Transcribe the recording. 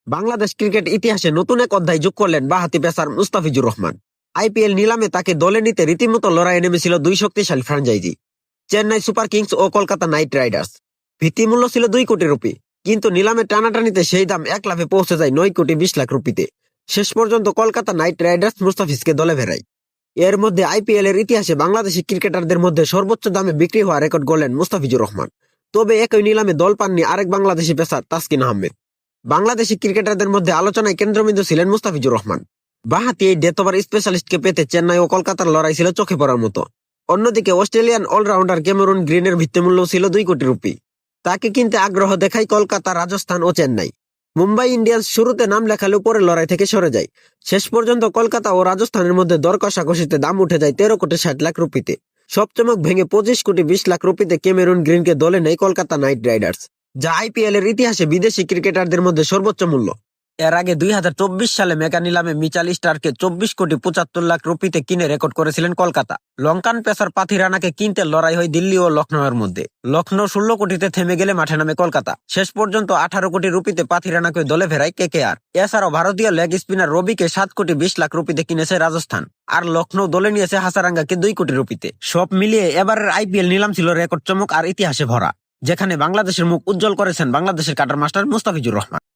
Bangladesh cricket ইতিহাসে নতুন এক অধ্যায় যোগ করলেন বাঁহাতি পেসার মুস্তাফিজুর রহমান। আইপিএল নিলামে তাকে দলে নিতে রীতিমতো লড়াইয়ে নেমেছিল দুই শক্তিশালী ফ্র্যাঞ্চাইজি, চেন্নাই সুপার কিংস ও কলকাতা নাইট রাইডার্স। ভিত্তিমূল্য ছিল 2 কোটি রুপি, কিন্তু নিলামে টানাটানিতে সেই দাম 1 লাফে পৌঁছে যায় 9 কোটি 20 লাখ রুপিতে। শেষ পর্যন্ত কলকাতা নাইট রাইডার্স মুস্তাফিজকে দলে ফেরায়। এর মধ্যে আইপিএল এর ইতিহাসে বাংলাদেশি ক্রিকেটারদের মধ্যে সর্বোচ্চ দামে বিক্রি হওয়া রেকর্ড গড়লেন মুস্তাফিজুর রহমান। তবে একই নিলামে দল পাননি আরেক বাংলাদেশি পেসার তাসকিন আহমেদ। বাংলাদেশি ক্রিকেটারদের মধ্যে আলোচনায় কেন্দ্রবিন্দু ছিলেন মুস্তাফিজুর রহমান। বাঁহাতি এই ডেথ ওভার স্পেশালিস্টকে পেতে চেন্নাই ও কলকাতার লড়াই ছিল চোখে পড়ার মতো। অন্যদিকে অস্ট্রেলিয়ান অলরাউন্ডার ক্যামেরুন গ্রিনের ভিত্তিমূল্য ছিল 2 কোটি রুপি। তাকে কিনতে আগ্রহ দেখায় কলকাতা, রাজস্থান ও চেন্নাই। মুম্বাই ইন্ডিয়ান্স শুরুতে নাম লেখালেও পরে লড়াই থেকে সরে যায়। শেষ পর্যন্ত কলকাতা ও রাজস্থানের মধ্যে দর কষাকষিতে দাম উঠে যায় 13 কোটি 60 লাখ রুপিতে। সব চমক ভেঙে 25 কোটি 20 লাখ রুপিতে ক্যামেরুন গ্রিনকে দলে নেয় কলকাতা নাইট রাইডার্স, যা আইপিএল এর ইতিহাসে বিদেশি ক্রিকেটারদের মধ্যে সর্বোচ্চ মূল্য। এর আগে 2024 সালে মেগা নিলামে মিচাল স্টারকে 24 কোটি 75 লাখ রুপিতে কিনে রেকর্ড করেছিলেন কলকাতা। লঙ্কান পেসার পাথি রানাকে কিনতে লড়াই হয় দিল্লি ও লখনৌয়ের মধ্যে। লখনৌ 16 কোটিতে থেমে গেলে মাঠে নামে কলকাতা। শেষ পর্যন্ত 18 কোটি রুপিতে পাথি রানাকে দলে ফেরায় কেকেআর। এছাড়াও ভারতীয় লেগ স্পিনার রবিকে 7 কোটি 20 লাখ রুপিতে কিনেছে রাজস্থান, আর লখনৌ দলে নিয়েছে হাসারাঙ্গাকে 2 কোটি রুপিতে। সব মিলিয়ে এবারের আইপিএল নিলাম ছিল রেকর্ড চমক আর ইতিহাসে ভরা, যেখানে বাংলাদেশের মুখ উজ্জ্বল করেছেন বাংলাদেশের কাটার মাস্টার মুস্তাফিজুর রহমান।